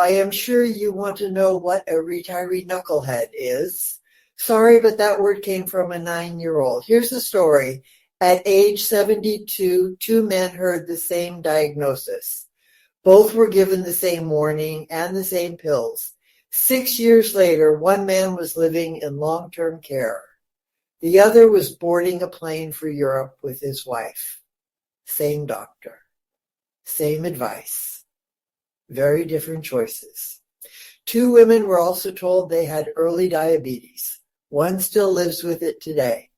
I am sure you want to know what a retiree knucklehead is. Sorry, but that word came from a 9-year-old. Here's the story. At age 72, two men heard the same diagnosis. Both were given the same warning and the same pills. 6 years later, one man was living in long-term care. The other was boarding a plane for Europe with his wife. Same doctor, same advice, very different choices. Two women were also told they had early diabetes. One still lives with it today.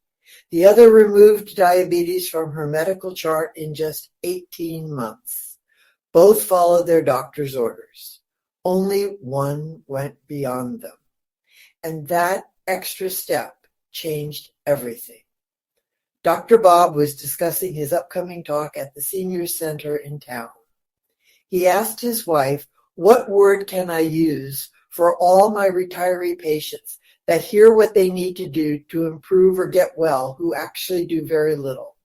The other removed diabetes from her medical chart in just 18 months. Both followed their doctor's orders. Only one went beyond them. And that extra step changed everything. Dr. Bob was discussing his upcoming talk at the senior center in town. He asked his wife, "What word can I use for all my retiree patients that hear what they need to do to improve or get well who actually do very little?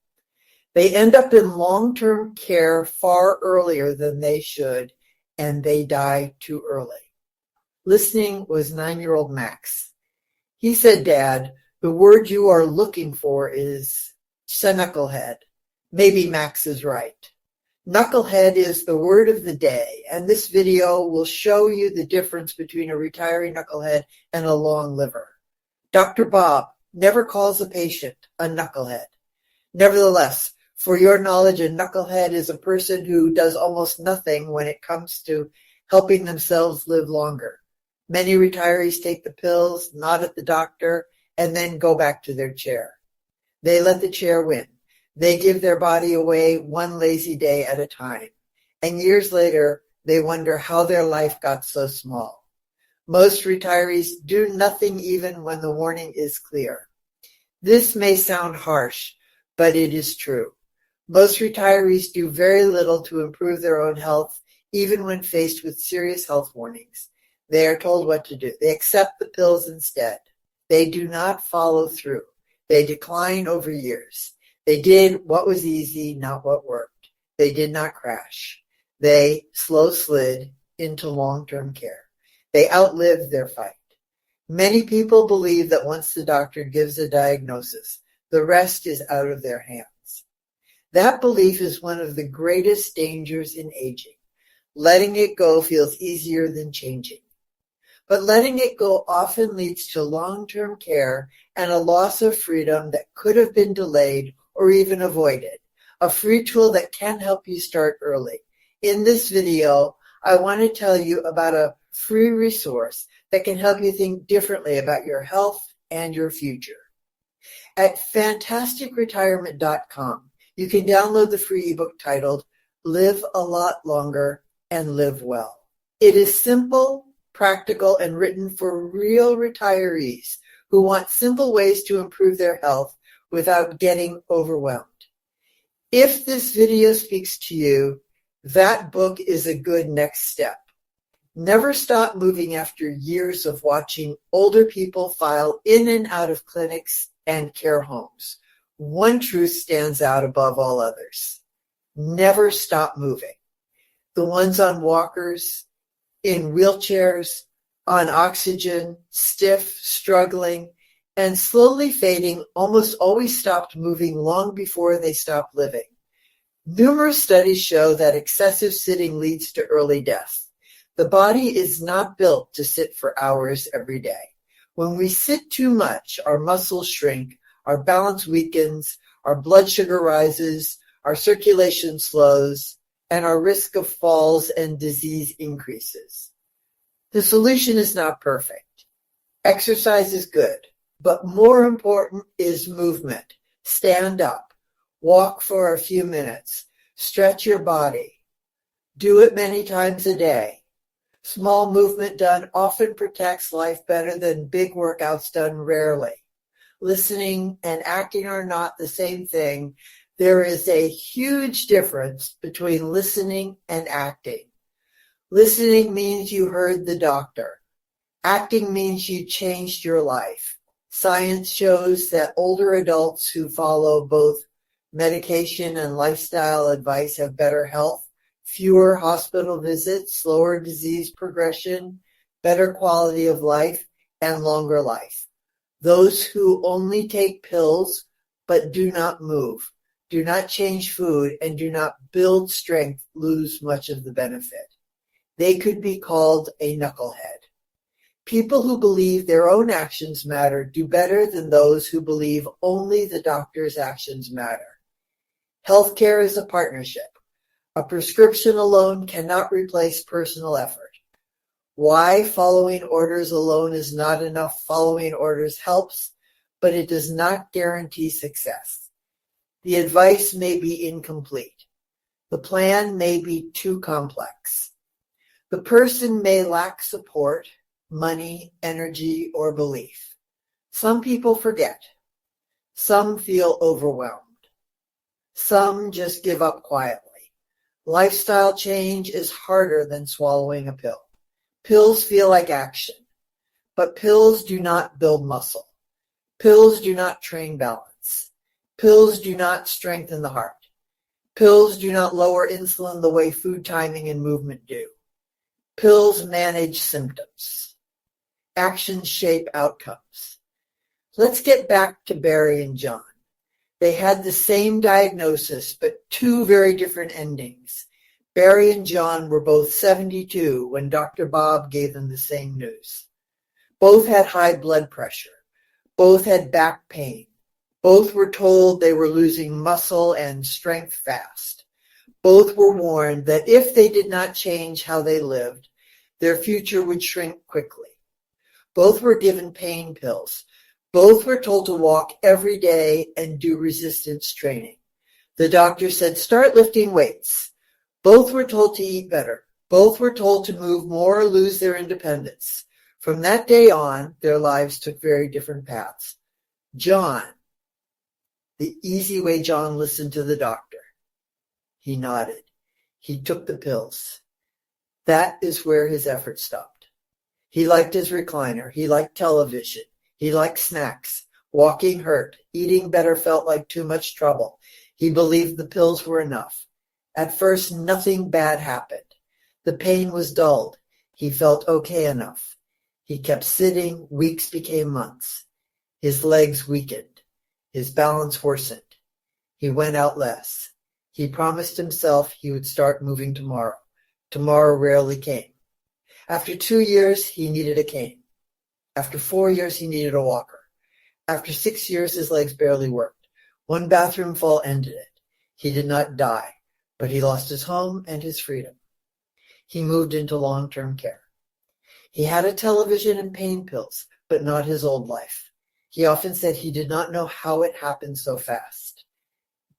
They end up in long-term care far earlier than they should, and they die too early." Listening was 9-year-old Max. He said, "Dad, the word you are looking for is knucklehead." Maybe Max is right. Knucklehead is the word of the day, and this video will show you the difference between a retiree knucklehead and a long liver. Dr. Bob never calls a patient a knucklehead. Nevertheless, for your knowledge, a knucklehead is a person who does almost nothing when it comes to helping themselves live longer. Many retirees take the pills, nod at the doctor, and then go back to their chair. They let the chair win. They give their body away one lazy day at a time. And years later, they wonder how their life got so small. Most retirees do nothing even when the warning is clear. This may sound harsh, but it is true. Most retirees do very little to improve their own health, even when faced with serious health warnings. They are told what to do. They accept the pills instead. They do not follow through. They decline over years. They did what was easy, not what worked. They did not crash. They slow slid into long-term care. They outlived their fight. Many people believe that once the doctor gives a diagnosis, the rest is out of their hands. That belief is one of the greatest dangers in aging. Letting it go feels easier than changing. But letting it go often leads to long-term care and a loss of freedom that could have been delayed or even avoided. A free tool that can help you start early. In this video, I want to tell you about a free resource that can help you think differently about your health and your future. At fantasticretirement.com, you can download the free ebook titled Live a Lot Longer and Live Well. It is simple, practical, and written for real retirees who want simple ways to improve their health without getting overwhelmed. If this video speaks to you, that book is a good next step. Never stop moving after years of watching older people file in and out of clinics and care homes. One truth stands out above all others. Never stop moving. The ones on walkers, in wheelchairs, on oxygen, stiff, struggling, and slowly fading almost always stopped moving long before they stopped living. Numerous studies show that excessive sitting leads to early death. The body is not built to sit for hours every day. When we sit too much, our muscles shrink, our balance weakens, our blood sugar rises, our circulation slows, and our risk of falls and disease increases. The solution is not perfect. Exercise is good, but more important is movement. Stand up, walk for a few minutes, stretch your body. Do it many times a day. Small movement done often protects life better than big workouts done rarely. Listening and acting are not the same thing. There is a huge difference between listening and acting. Listening means you heard the doctor. Acting means you changed your life. Science shows that older adults who follow both medication and lifestyle advice have better health, fewer hospital visits, slower disease progression, better quality of life, and longer life. Those who only take pills but do not move, do not change food, and do not build strength lose much of the benefit. They could be called a knucklehead. People who believe their own actions matter do better than those who believe only the doctor's actions matter. Healthcare is a partnership. A prescription alone cannot replace personal effort. Why following orders alone is not enough? Following orders helps, but it does not guarantee success. The advice may be incomplete. The plan may be too complex. The person may lack support, money, energy, or belief. Some people forget. Some feel overwhelmed. Some just give up quietly. Lifestyle change is harder than swallowing a pill. Pills feel like action, but pills do not build muscle. Pills do not train balance. Pills do not strengthen the heart. Pills do not lower insulin the way food timing and movement do. Pills manage symptoms. Actions shape outcomes. Let's get back to Barry and John. They had the same diagnosis, but two very different endings. Barry and John were both 72 when Dr. Bob gave them the same news. Both had high blood pressure. Both had back pain. Both were told they were losing muscle and strength fast. Both were warned that if they did not change how they lived, their future would shrink quickly. Both were given pain pills. Both were told to walk every day and do resistance training. The doctor said, start lifting weights. Both were told to eat better. Both were told to move more or lose their independence. From that day on, their lives took very different paths. John, the easy way John listened to the doctor. He nodded. He took the pills. That is where his effort stopped. He liked his recliner. He liked television. He liked snacks. Walking hurt. Eating better felt like too much trouble. He believed the pills were enough. At first, nothing bad happened. The pain was dulled. He felt okay enough. He kept sitting. Weeks became months. His legs weakened. His balance worsened. He went out less. He promised himself he would start moving tomorrow. Tomorrow rarely came. After 2 years, he needed a cane. After 4 years, he needed a walker. After 6 years, his legs barely worked. One bathroom fall ended it. He did not die, but he lost his home and his freedom. He moved into long-term care. He had a television and pain pills, but not his old life. He often said he did not know how it happened so fast.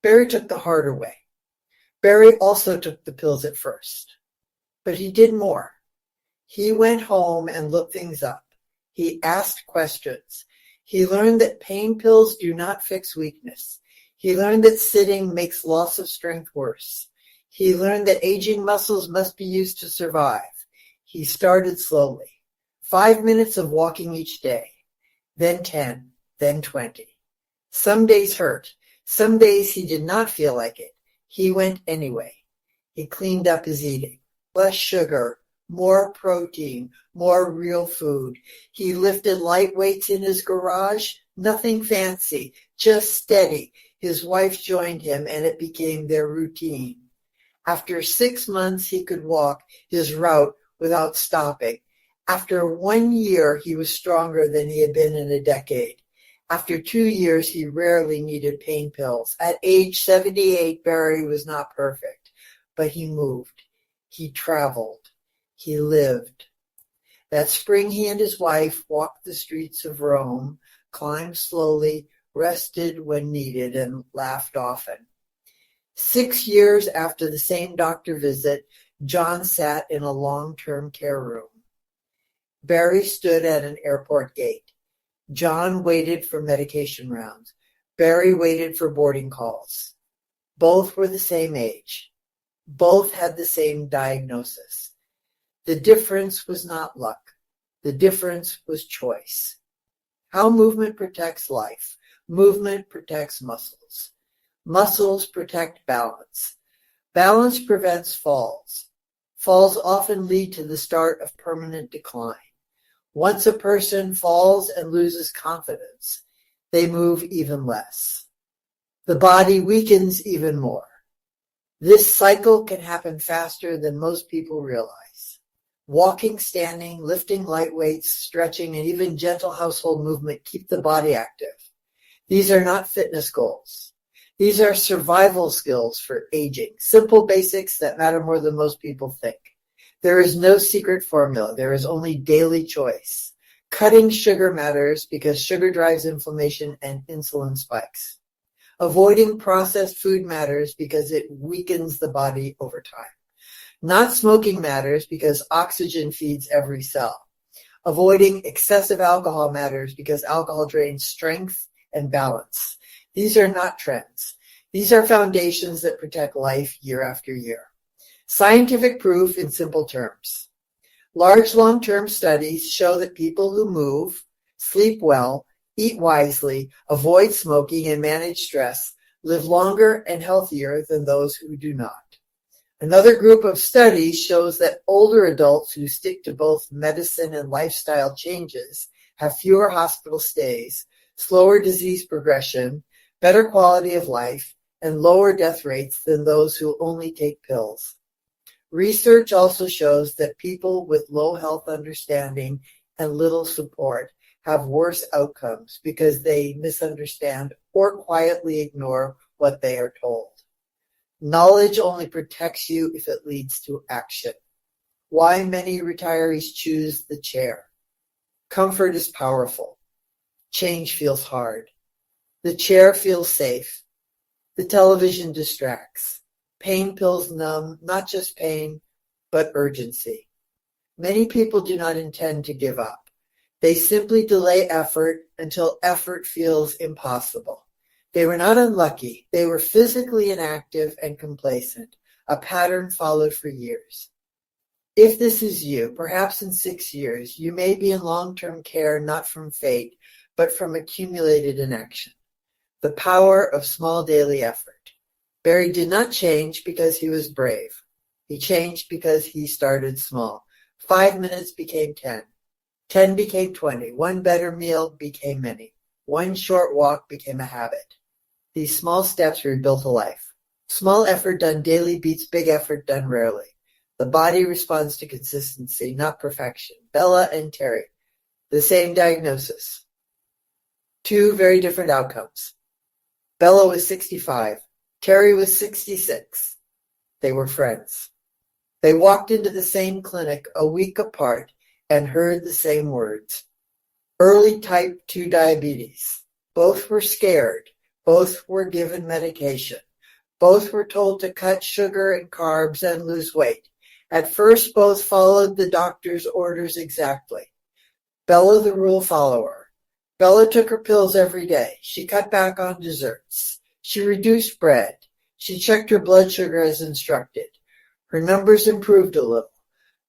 Barry took the harder way. Barry also took the pills at first, but he did more. He went home and looked things up. He asked questions. He learned that pain pills do not fix weakness. He learned that sitting makes loss of strength worse. He learned that aging muscles must be used to survive. He started slowly. 5 minutes of walking each day, then 10, then 20. Some days hurt. Some days he did not feel like it. He went anyway. He cleaned up his eating. Less sugar, more protein, more real food. He lifted light weights in his garage, nothing fancy, just steady. His wife joined him, and it became their routine. After 6 months, he could walk his route without stopping. After 1 year, he was stronger than he had been in a decade. After 2 years, he rarely needed pain pills. At age 78, Barry was not perfect, but he moved. He traveled. He lived. That spring, he and his wife walked the streets of Rome, climbed slowly, rested when needed, and laughed often. 6 years after the same doctor visit, John sat in a long-term care room. Barry stood at an airport gate. John waited for medication rounds. Barry waited for boarding calls. Both were the same age. Both had the same diagnosis. The difference was not luck. The difference was choice. How movement protects life. Movement protects muscles. Muscles protect balance. Balance prevents falls. Falls often lead to the start of permanent decline. Once a person falls and loses confidence, they move even less. The body weakens even more. This cycle can happen faster than most people realize. Walking, standing, lifting light weights, stretching, and even gentle household movement keep the body active. These are not fitness goals. These are survival skills for aging, simple basics that matter more than most people think. There is no secret formula. There is only daily choice. Cutting sugar matters because sugar drives inflammation and insulin spikes. Avoiding processed food matters because it weakens the body over time. Not smoking matters because oxygen feeds every cell. Avoiding excessive alcohol matters because alcohol drains strength and balance. These are not trends. These are foundations that protect life year after year. Scientific proof in simple terms. Large long-term studies show that people who move, sleep well, eat wisely, avoid smoking, and manage stress live longer and healthier than those who do not. Another group of studies shows that older adults who stick to both medicine and lifestyle changes have fewer hospital stays, slower disease progression, better quality of life, and lower death rates than those who only take pills. Research also shows that people with low health understanding and little support have worse outcomes because they misunderstand or quietly ignore what they are told. Knowledge only protects you if it leads to action. Why many retirees choose the chair. Comfort is powerful. Change feels hard. The chair feels safe. The television distracts. Pain pills numb not just pain, but urgency. Many people do not intend to give up. They simply delay effort until effort feels impossible. They were not unlucky. They were physically inactive and complacent, a pattern followed for years. If this is you, perhaps in 6 years, you may be in long-term care not from fate, but from accumulated inaction. The power of small daily effort. Barry did not change because he was brave. He changed because he started small. 5 minutes became 10. 10 became 20. One better meal became many. One short walk became a habit. These small steps rebuilt a life. Small effort done daily beats big effort done rarely. The body responds to consistency, not perfection. Bella and Terry, the same diagnosis. 2 very different outcomes. Bella was 65. Terry was 66. They were friends. They walked into the same clinic a week apart and heard the same words. Early type 2 diabetes. Both were scared. Both were given medication. Both were told to cut sugar and carbs and lose weight. At first, both followed the doctor's orders exactly. Bella, the rule follower. Bella took her pills every day. She cut back on desserts. She reduced bread. She checked her blood sugar as instructed. Her numbers improved a little,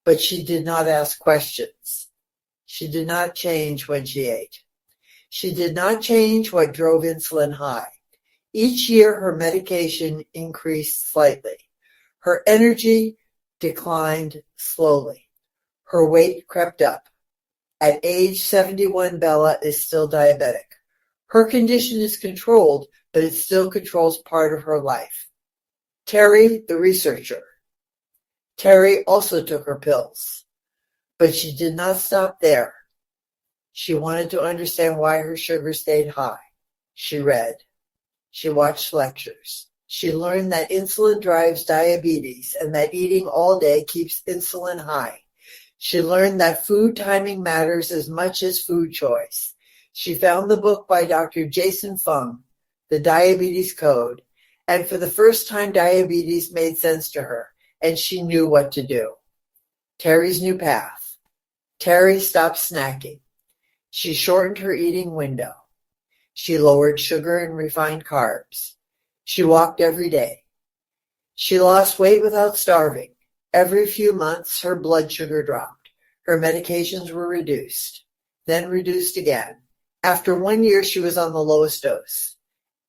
but she did not ask questions. She did not change when she ate. She did not change what drove insulin high. Each year, her medication increased slightly. Her energy declined slowly. Her weight crept up. At age 71, Bella is still diabetic. Her condition is controlled, but it still controls part of her life. Terry, the researcher. Terry also took her pills, but she did not stop there. She wanted to understand why her sugar stayed high. She read. She watched lectures. She learned that insulin drives diabetes and that eating all day keeps insulin high. She learned that food timing matters as much as food choice. She found the book by Dr. Jason Fung, The Diabetes Code, and for the first time diabetes made sense to her, and she knew what to do. Terry's new path. Terry stopped snacking. She shortened her eating window. She lowered sugar and refined carbs. She walked every day. She lost weight without starving. Every few months, her blood sugar dropped. Her medications were reduced, then reduced again. After 1 year, she was on the lowest dose.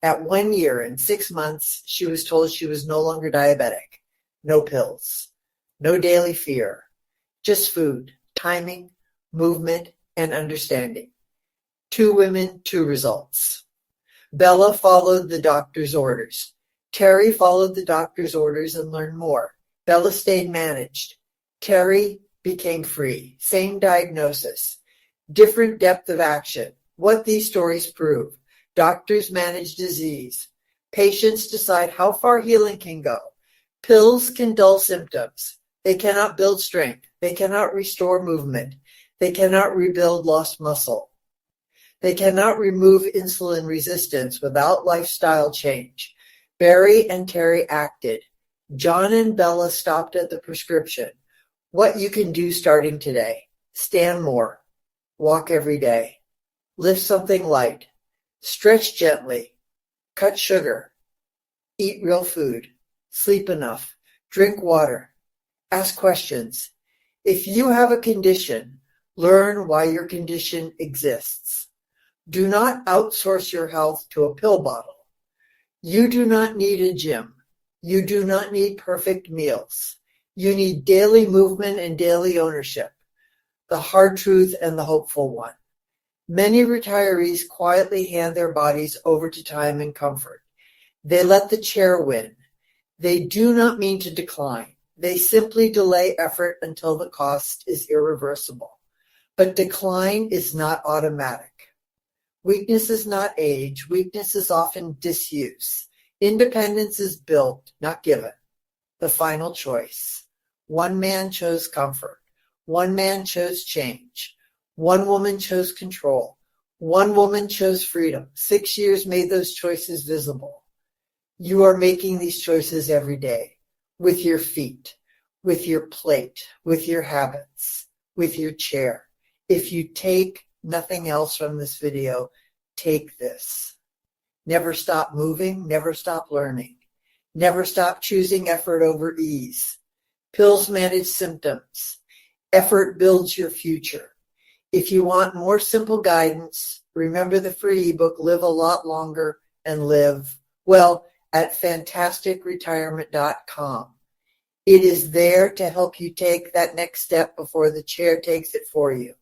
At 1 year and 6 months, she was told she was no longer diabetic. no pills, no daily fear, just food, timing, movement, and understanding. 2 women, 2 results. Bella followed the doctor's orders. Terry followed the doctor's orders and learned more. Bella stayed managed. Terry became free. Same diagnosis. Different depth of action. What these stories prove. Doctors manage disease. Patients decide how far healing can go. Pills can dull symptoms. They cannot build strength. They cannot restore movement. They cannot rebuild lost muscle. They cannot remove insulin resistance without lifestyle change. Barry and Terry acted. John and Bella stopped at the prescription. What you can do starting today. Stand more. Walk every day. Lift something light. Stretch gently. Cut sugar. Eat real food. Sleep enough. Drink water. Ask questions. If you have a condition, learn why your condition exists. Do not outsource your health to a pill bottle. You do not need a gym. You do not need perfect meals. You need daily movement and daily ownership. The hard truth and the hopeful one. Many retirees quietly hand their bodies over to time and comfort. They let the chair win. They do not mean to decline. They simply delay effort until the cost is irreversible. But decline is not automatic. Weakness is not age. Weakness is often disuse. Independence is built, not given. The final choice. One man chose comfort. One man chose change. One woman chose control. One woman chose freedom. 6 years made those choices visible. You are making these choices every day with your feet, with your plate, with your habits, with your chair. If you take nothing else from this video, take this. Never stop moving, never stop learning. Never stop choosing effort over ease. Pills manage symptoms. Effort builds your future. If you want more simple guidance, remember the free ebook, Live a Lot Longer and Live Well, at fantasticretirement.com. It is there to help you take that next step before the chair takes it for you.